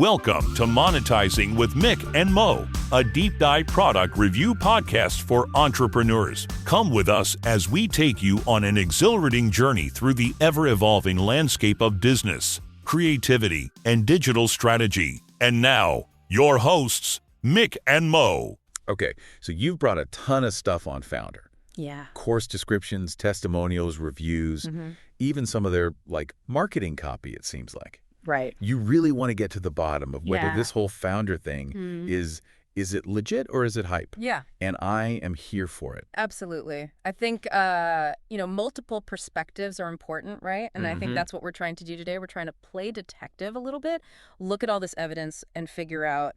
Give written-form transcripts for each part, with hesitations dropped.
Welcome to Monetizing with Mick and Mo, a deep dive product review podcast for entrepreneurs. Come with us as we take you on an exhilarating journey through the ever-evolving landscape of business, creativity, and digital strategy. And now, your hosts, Mick and Mo. Okay, so you've brought a ton of stuff on Foundr. Yeah. Course descriptions, testimonials, reviews, even some of their, marketing copy, it seems like. Right. You really want to get to the bottom of whether Yeah. this whole Foundr thing is it legit or is it hype? Yeah. And I am here for it. Absolutely. I think, multiple perspectives are important, right? And I think that's what we're trying to do today. We're trying to play detective a little bit, look at all this evidence and figure out,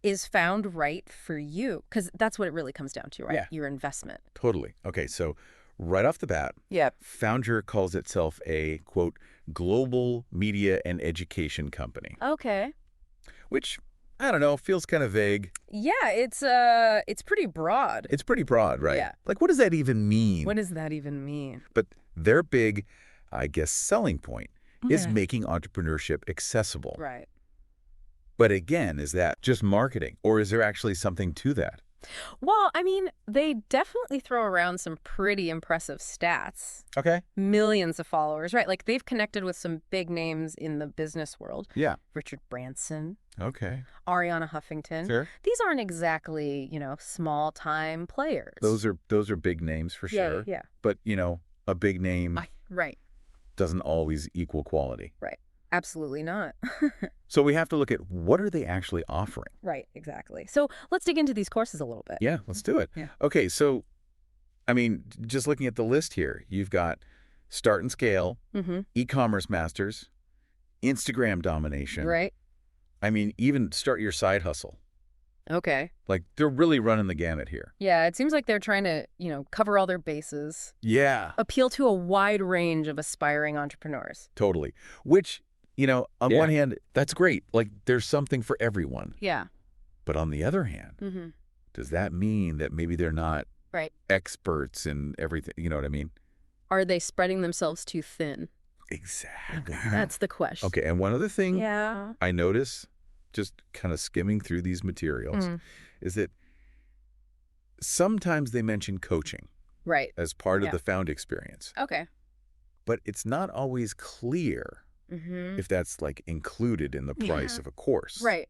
is Found right for you? Because that's what it really comes down to, right? Yeah. Your investment. Totally. Okay, so right off the bat, Yep. Foundr calls itself a, quote, global media and education company, Okay. which, I don't know, feels kind of vague. Yeah, it's pretty broad. It's pretty broad, right? Yeah. Like, what does that even mean? What does that even mean? But their big, I guess, selling point is Okay. making entrepreneurship accessible. Right. But again, is that just marketing, or is there actually something to that? Well, I mean, they definitely throw around some pretty impressive stats. Okay. Millions of followers, right? Like, they've connected with some big names in the business world. Yeah. Richard Branson, Okay. Ariana Huffington. Sure. These aren't exactly, small-time players. Those are big names for sure. Yeah. But, a big name Right. doesn't always equal quality. Right. Absolutely not. So we have to look at what are they actually offering? Right, exactly. So let's dig into these courses a little bit. Yeah, let's do it. Yeah. Okay, so, just looking at the list here, you've got Start and Scale, e-commerce masters, Instagram domination. Right. Even start your side hustle. Okay. Like, they're really running the gamut here. Yeah, it seems like they're trying to, cover all their bases, Yeah, appeal to a wide range of aspiring entrepreneurs. totally. Which, on Yeah. one hand, that's great. Like, there's something for everyone. Yeah. But on the other hand, does that mean that maybe they're not Right. experts in everything? You know what I mean? Are they spreading themselves too thin? Exactly. That's the question. Okay, and one other thing Yeah. I notice, just kind of skimming through these materials, is that sometimes they mention coaching Right. as part Yeah. of the Found experience. Okay. But it's not always clear if that's, included in the price of a course. Right.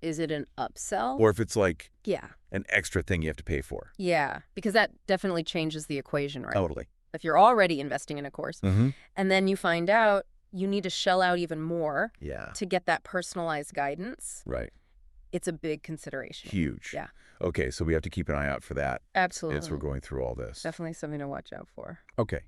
Is it an upsell? Or if it's, Yeah. an extra thing you have to pay for. Yeah. Because that definitely changes the equation, right? Totally. If you're already investing in a course Mm-hmm. and then you find out you need to shell out even more Yeah. to get that personalized guidance, Right. it's a big consideration. Huge. Yeah. Okay, so we have to keep an eye out for that Absolutely. as we're going through all this. Definitely something to watch out for. Okay.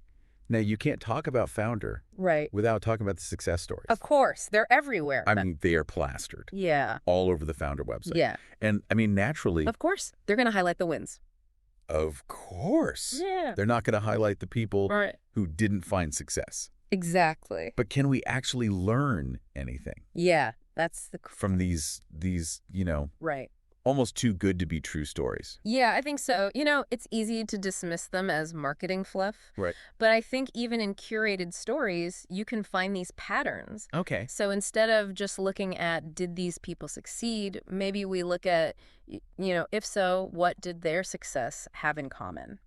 Now, you can't talk about Foundr Right. without talking about the success stories. Of course. They're everywhere. They are plastered Yeah. all over the Foundr website. Yeah. And, naturally, Of course. They're going to highlight the wins. of course, Yeah. they're not going to highlight the people Right. who didn't find success. Exactly. But can we actually learn anything Yeah. That's the... from these Right. almost too good to be true stories? Yeah, I think so. It's easy to dismiss them as marketing fluff. Right. But I think even in curated stories, you can find these patterns. Okay. So instead of just looking at, did these people succeed, maybe we look at, if so, what did their success have in common?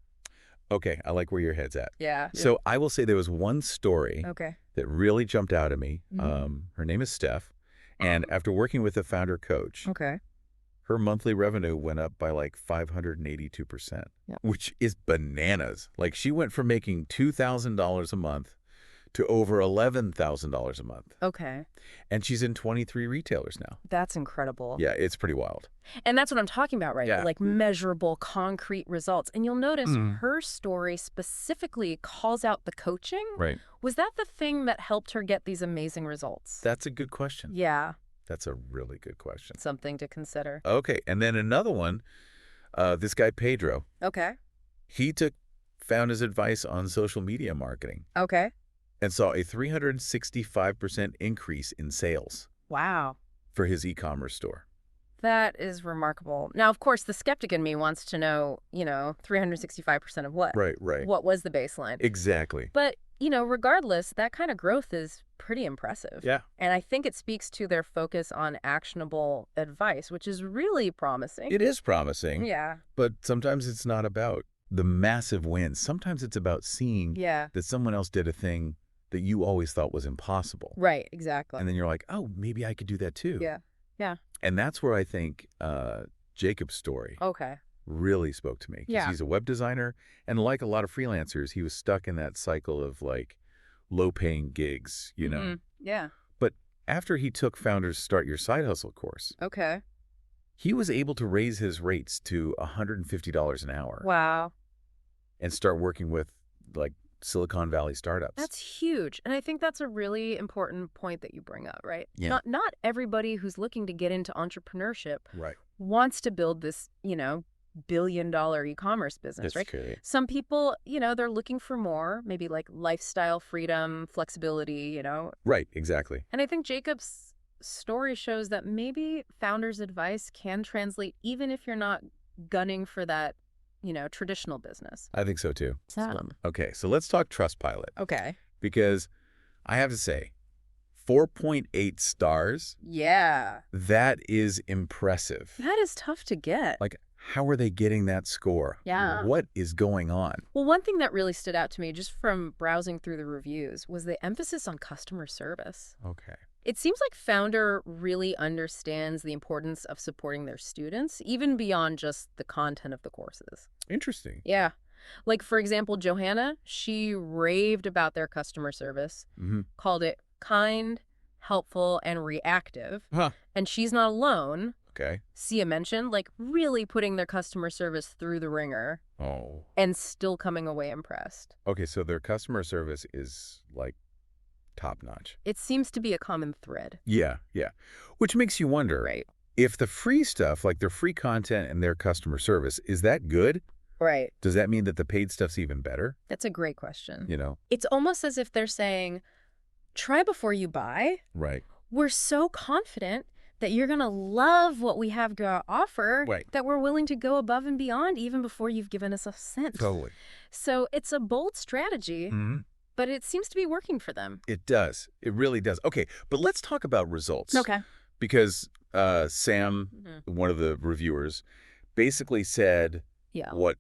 Okay, I like where your head's at. Yeah. So I will say there was one story Okay. that really jumped out at me. Her name is Steph. And after working with a Foundr coach, Okay. her monthly revenue went up by 582%, Yeah. which is bananas. Like, she went from making $2,000 a month to over $11,000 a month. Okay. And she's in 23 retailers now. That's incredible. Yeah, it's pretty wild. And that's what I'm talking about, right? Yeah. Like measurable, concrete results. And you'll notice her story specifically calls out the coaching. Right. Was that the thing that helped her get these amazing results? That's a good question. Yeah. That's a really good question. Something to consider. Okay, and then another one, this guy Pedro, Okay. he found his advice on social media marketing Okay. and saw a 365% increase in sales Wow. for his e-commerce store. That is remarkable. Now, of course, the skeptic in me wants to know, 365% of what? Right, right. What was the baseline? Exactly. But, regardless, that kind of growth is pretty impressive. Yeah. And I think it speaks to their focus on actionable advice, which is really promising. It is promising. Yeah. But sometimes it's not about the massive wins. Sometimes it's about seeing that someone else did a thing that you always thought was impossible. Right, exactly. And then you're like, oh, maybe I could do that too. Yeah. Yeah. And that's where I think Jacob's story really spoke to me. 'Cause Yeah. he's a web designer, and like a lot of freelancers, he was stuck in that cycle of like low-paying gigs, you know. Mm-hmm. Yeah. But after he took Foundr's Start Your Side Hustle course, he was able to raise his rates to $150 an hour. Wow. And start working with like Silicon Valley startups. That's huge. And I think that's a really important point that you bring up, right? Yeah. Not everybody who's looking to get into entrepreneurship Right. wants to build this, billion-dollar e-commerce business, That's right? true. Some people, they're looking for more, maybe like lifestyle freedom, flexibility, Right, exactly. And I think Jacob's story shows that maybe Foundr's advice can translate even if you're not gunning for that, traditional business. I think so too. So, Okay, so let's talk Trustpilot. okay. Because I have to say, 4.8 stars, Yeah. that is impressive. That is tough to get. Like, how are they getting that score? Yeah. What is going on? Well, one thing that really stood out to me just from browsing through the reviews was the emphasis on customer service. Okay. It seems like Foundr really understands the importance of supporting their students, even beyond just the content of the courses. Interesting. Yeah. Like, for example, Johanna, she raved about their customer service, called it kind, helpful, and reactive. Huh. And she's not alone. Okay. Sia mentioned, like, really putting their customer service through the ringer. Oh. And still coming away impressed. Okay, so their customer service is like top-notch. It seems to be a common thread. Yeah. Which makes you wonder, Right. if the free stuff, like their free content and their customer service, is that good? Right. Does that mean that the paid stuff's even better? That's a great question. It's almost as if they're saying, try before you buy. Right. We're so confident that you're going to love what we have to offer, Right. that we're willing to go above and beyond even before you've given us a cent. Totally. So it's a bold strategy, but it seems to be working for them. It does. It really does. Okay, but let's talk about results. Okay. Because Sam, one of the reviewers, basically said what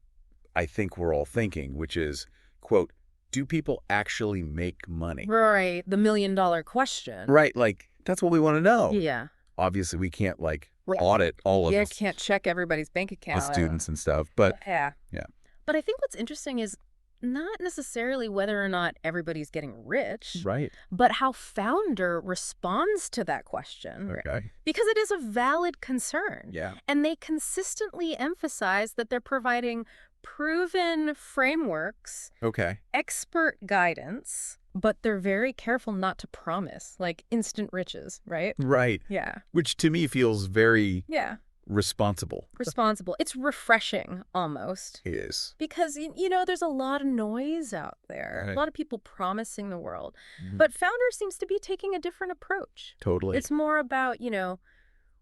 I think we're all thinking, which is, quote, do people actually make money? Right. The $1 million question. Right. Like, that's what we want to know. Yeah. Obviously, we can't, like, audit all of You this, can't check everybody's bank account. the students and stuff. But, Yeah. yeah. But I think what's interesting is not necessarily whether or not everybody's getting rich, Right. but how Foundr responds to that question. Okay. Because it is a valid concern. Yeah. And they consistently emphasize that they're providing proven frameworks, Okay. expert guidance, but they're very careful not to promise, like instant riches, right? Right. Yeah. Which to me feels very Yeah. responsible. Responsible. It's refreshing, almost. It is. Because, there's a lot of noise out there. Right. A lot of people promising the world. But Foundr seems to be taking a different approach. Totally. It's more about,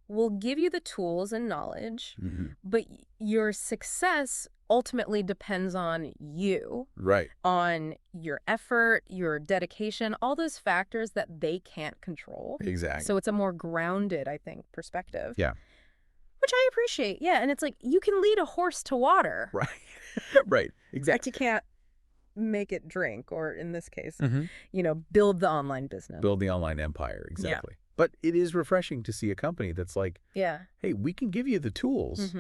we'll give you the tools and knowledge, but your success ultimately depends on you, Right. on your effort, your dedication, all those factors that they can't control. Exactly. So it's a more grounded, I think, perspective. Yeah. Which I appreciate. Yeah. And it's like, you can lead a horse to water. Right. Right. But Exactly. you can't make it drink, or in this case, build the online business. Build the online empire. Exactly. But it is refreshing to see a company that's like, Yeah. hey, we can give you the tools,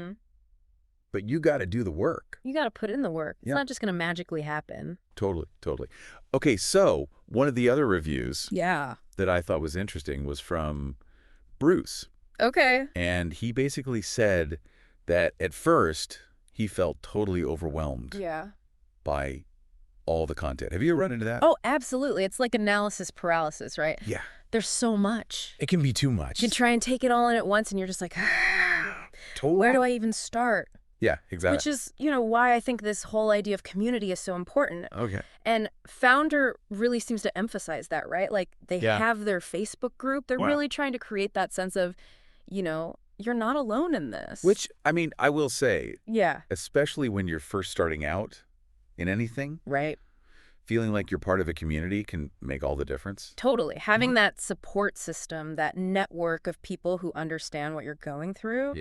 but you got to do the work. You got to put in the work. It's Yeah. not just going to magically happen. Totally. Totally. Okay. So one of the other reviews Yeah. that I thought was interesting was from Bruce. Okay. And he basically said that at first he felt totally overwhelmed Yeah. by all the content. Have you run into that? Oh, absolutely. It's like analysis paralysis, right? Yeah. There's so much. It can be too much. You try and take it all in at once, and you're just like, Totally. where do I even start? Yeah, exactly. Which is, why I think this whole idea of community is so important. Okay. And Foundr really seems to emphasize that, right? Like, they have their Facebook group. They're really trying to create that sense of, you're not alone in this. Which, I mean, I will say, Yeah. especially when you're first starting out in anything, Right. feeling like you're part of a community can make all the difference. Totally. Having that support system, that network of people who understand what you're going through,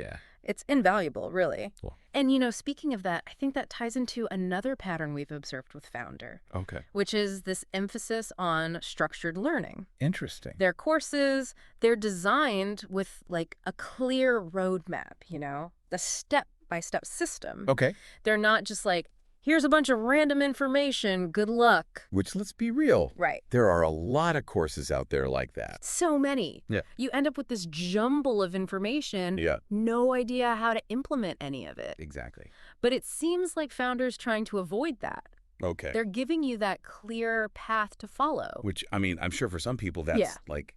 it's invaluable, really. Cool. And, speaking of that, I think that ties into another pattern we've observed with Foundr. Okay. Which is this emphasis on structured learning. Interesting. Their courses, they're designed with, like, a clear roadmap, the step-by-step system. Okay. They're not just like, here's a bunch of random information, good luck. Which, let's be real. Right. There are a lot of courses out there like that. So many. Yeah. You end up with this jumble of information. Yeah. No idea how to implement any of it. Exactly. But it seems like Foundr's trying to avoid that. Okay. They're giving you that clear path to follow. Which, I mean, I'm sure for some people that's like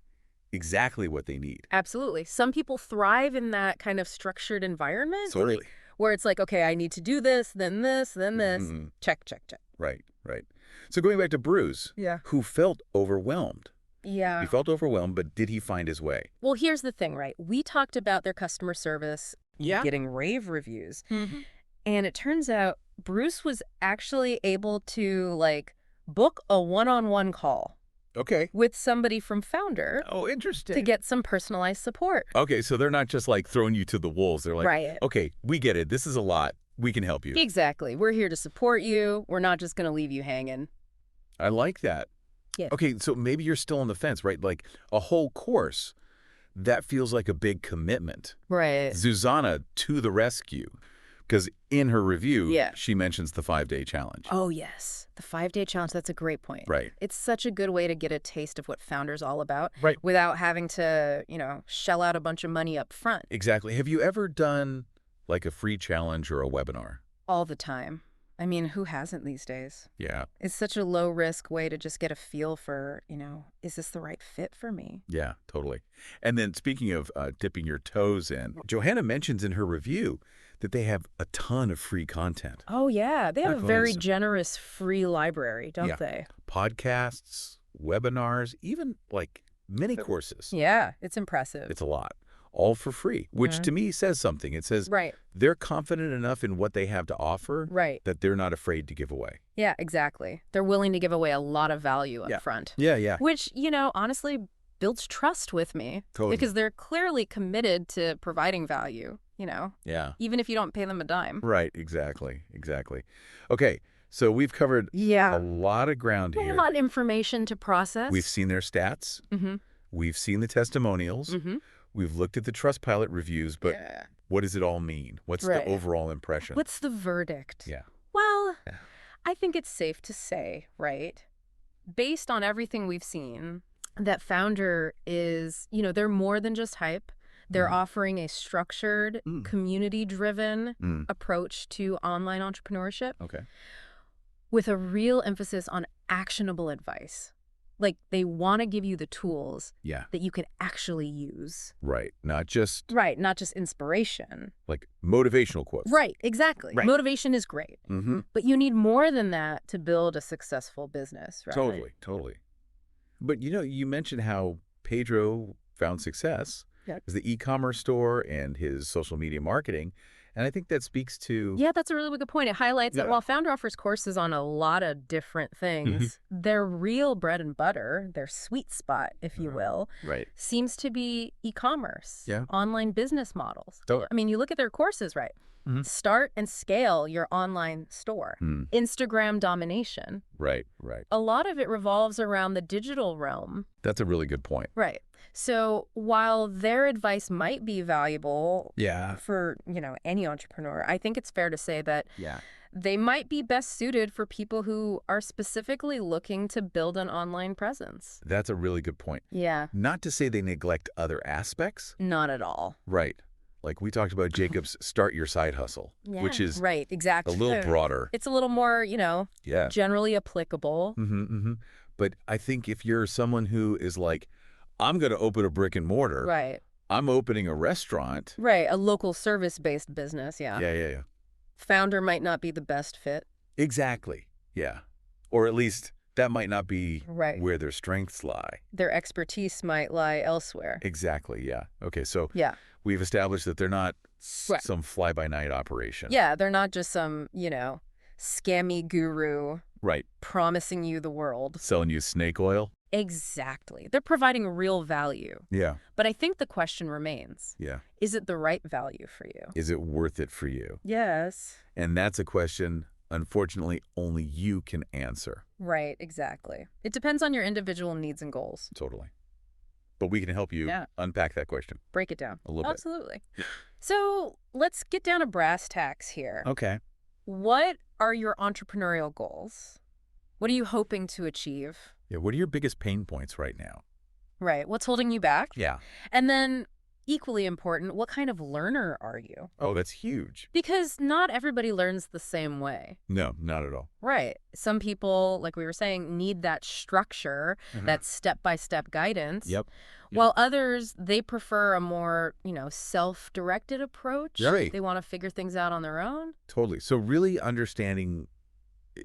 exactly what they need. Absolutely. Some people thrive in that kind of structured environment. Totally. Where it's like, okay, I need to do this, then this, then this. Mm-hmm. Check, check, check. Right. So going back to Bruce, who felt overwhelmed. Yeah. He felt overwhelmed, but did he find his way? Well, here's the thing, right? We talked about their customer service getting rave reviews. Mm-hmm. And it turns out Bruce was actually able to, like, book a one-on-one call. Okay. With somebody from Foundr. Oh, interesting. To get some personalized support. Okay, so they're not just like throwing you to the wolves. They're like, okay, we get it. This is a lot. We can help you. Exactly. We're here to support you. We're not just going to leave you hanging. I like that. Yeah. Okay, so maybe you're still on the fence, right? Like a whole course, that feels like a big commitment. Right. Zuzana to the rescue. Because in her review, she mentions the 5-day challenge. Oh, yes. The 5-day challenge, that's a great point. Right. It's such a good way to get a taste of what Foundr's all about. Right. Without having to, shell out a bunch of money up front. Exactly. Have you ever done like a free challenge or a webinar? All the time. I mean, who hasn't these days? Yeah. It's such a low-risk way to just get a feel for, is this the right fit for me? Yeah, totally. And then speaking of dipping your toes in, Johanna mentions in her review that they have a ton of free content. Oh, yeah. They have a very generous free library, don't they? Podcasts, webinars, even like mini courses. Yeah, it's impressive. It's a lot. All for free, which to me says something. It says they're confident enough in what they have to offer that they're not afraid to give away. Yeah, exactly. They're willing to give away a lot of value up front. Yeah. Which, honestly builds trust with me. Totally. Because they're clearly committed to providing value, Yeah. Even if you don't pay them a dime. Right, exactly. Okay, so we've covered a lot of ground here. A lot of information to process. We've seen their stats. Mm-hmm. We've seen the testimonials. Mm-hmm. We've looked at the Trustpilot reviews, but what does it all mean? What's the overall impression? What's the verdict? Yeah. Well, I think it's safe to say, right, based on everything we've seen, that Foundr is, they're more than just hype. They're offering a structured, community-driven approach to online entrepreneurship. Okay. With a real emphasis on actionable advice. Like, they want to give you the tools that you can actually use. Right. Not just inspiration. Like motivational quotes. Right. Exactly. Right. Motivation is great. Mm-hmm. But you need more than that to build a successful business, right? Totally. But, you mentioned how Pedro found success as the e-commerce store and his social media marketing. And I think that speaks to... Yeah, that's a really good point. It highlights that while Foundr offers courses on a lot of different things, their real bread and butter, their sweet spot, if you will, seems to be e-commerce, online business models. Totally. I mean, you look at their courses, right? Mm-hmm. Start and scale your online store. Instagram domination. Right. A lot of it revolves around the digital realm. That's a really good point. Right. So while their advice might be valuable for, any entrepreneur, I think it's fair to say that they might be best suited for people who are specifically looking to build an online presence. That's a really good point. Yeah. Not to say they neglect other aspects. Not at all. Right. Like we talked about Jacob's Start Your Side Hustle, which is exactly. a little broader. It's a little more, generally applicable. But I think if you're someone who is like, I'm going to open a brick and mortar. Right. I'm opening a restaurant. Right. A local service-based business. Yeah. Yeah. Foundr might not be the best fit. Exactly. Yeah. Or at least that might not be where their strengths lie. Their expertise might lie elsewhere. Exactly. Yeah. Okay. So we've established that they're not some fly-by-night operation. Yeah. They're not just some, scammy guru Right. promising you the world. Selling you snake oil. Exactly. They're providing real value. Yeah. But I think the question remains, Yeah. is it the right value for you? Is it worth it for you? Yes. And that's a question, unfortunately, only you can answer. Right, exactly. It depends on your individual needs and goals. Totally. But we can help you unpack that question. Break it down. A little bit. Absolutely. So let's get down to brass tacks here. Okay. What are your entrepreneurial goals? What are you hoping to achieve? Yeah, what are your biggest pain points right now? Right. What's holding you back? Yeah. And then, equally important, what kind of learner are you? Oh, that's huge. Because not everybody learns the same way. No, not at all. Right. Some people, like we were saying, need that structure, that step-by-step guidance. Yep. While others, they prefer a more, self-directed approach. Right. They want to figure things out on their own. Totally. So really understanding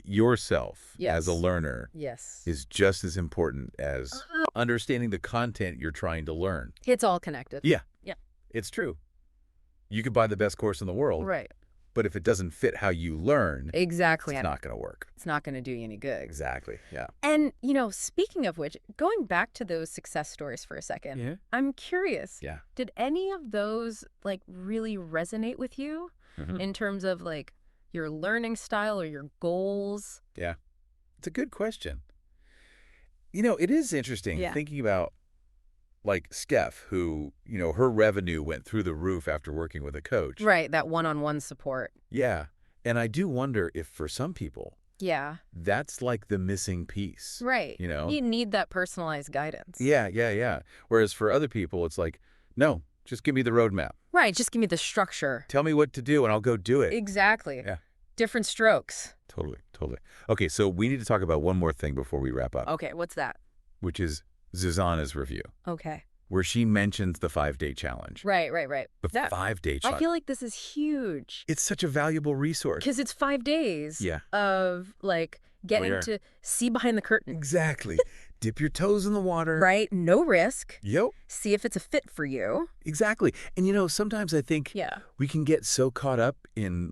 yourself as a Yes. learner Yes. is just as important as understanding the content you're trying to learn. It's all connected. Yeah. Yeah. It's true. You could buy the best course in the world, Right. but if it doesn't fit how you learn, Exactly. it's not going to work. It's not going to do you any good. Exactly. Yeah. And, speaking of which, going back to those success stories for a second, I'm curious. Yeah. Did any of those, really resonate with you in terms of, your learning style or your goals? Yeah. It's a good question. It is interesting thinking about, Steph, who, her revenue went through the roof after working with a coach. Right, that one-on-one support. Yeah. And I do wonder if for some people, Yeah. that's the missing piece. Right. You need that personalized guidance. Yeah. Whereas for other people, it's no, just give me the roadmap. Right, just give me the structure. Tell me what to do and I'll go do it. Exactly. Yeah. Different strokes. Totally. Okay, so we need to talk about one more thing before we wrap up. Okay, what's that? Which is Zuzana's review. Okay. Where she mentions the 5-day challenge. Right. The 5-day challenge. I feel like this is huge. It's such a valuable resource. Because it's 5 days of, getting to see behind the curtain. Exactly. Dip your toes in the water. Right? No risk. Yep. See if it's a fit for you. Exactly. And, sometimes I think we can get so caught up in,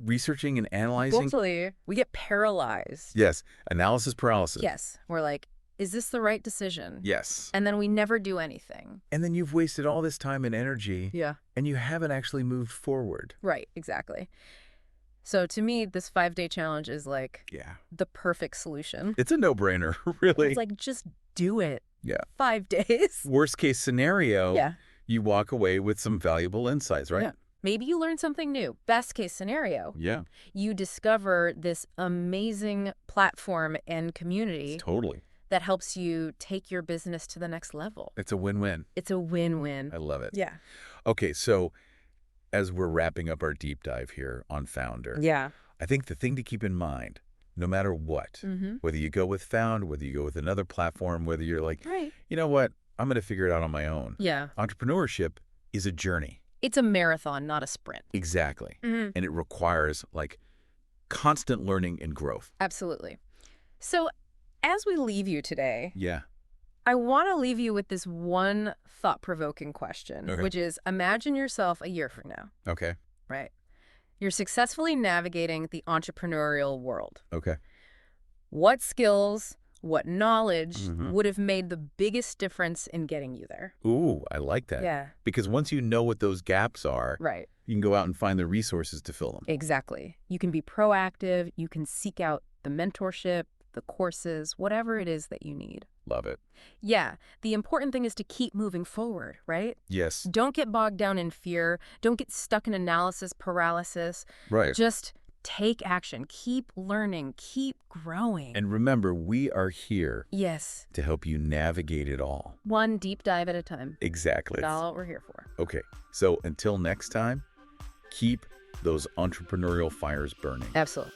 researching and analyzing. Totally. We get paralyzed. Yes. Analysis paralysis. Yes. We're like, is this the right decision? Yes. And then we never do anything. And then you've wasted all this time and energy. Yeah. And you haven't actually moved forward. Right. Exactly. So to me, this 5-day challenge is the perfect solution. It's a no-brainer, really. It's just do it. Yeah. 5 days. Worst case scenario, you walk away with some valuable insights, right? Yeah. Maybe you learn something new. Best case scenario. Yeah. You discover this amazing platform and community. Totally. That helps you take your business to the next level. It's a win-win. It's a win-win. I love it. Yeah. Okay, so as we're wrapping up our deep dive here on Foundr, I think the thing to keep in mind, no matter what, whether you go with Foundr, whether you go with another platform, whether you're you know what, I'm going to figure it out on my own. Yeah. Entrepreneurship is a journey. It's a marathon, not a sprint. Exactly. And it requires constant learning and growth. Absolutely. So as we leave you today, I I want to leave you with this one thought-provoking question, which is imagine yourself a year from now. Okay. Right. You're successfully navigating the entrepreneurial world. Okay. What skills, what knowledge would have made the biggest difference in getting you there? Ooh, I like that. Yeah. Because once you know what those gaps are, right, you can go out and find the resources to fill them. Exactly. You can be proactive. You can seek out the mentorship, the courses, whatever it is that you need. Love it. Yeah. The important thing is to keep moving forward, right? Yes. Don't get bogged down in fear. Don't get stuck in analysis paralysis. Right. Just take action. Keep learning. Keep growing. And remember, we are here yes, to help you navigate it all. one deep dive at a time. Exactly. That's all we're here for. Okay. So until next time, keep those entrepreneurial fires burning. Absolutely.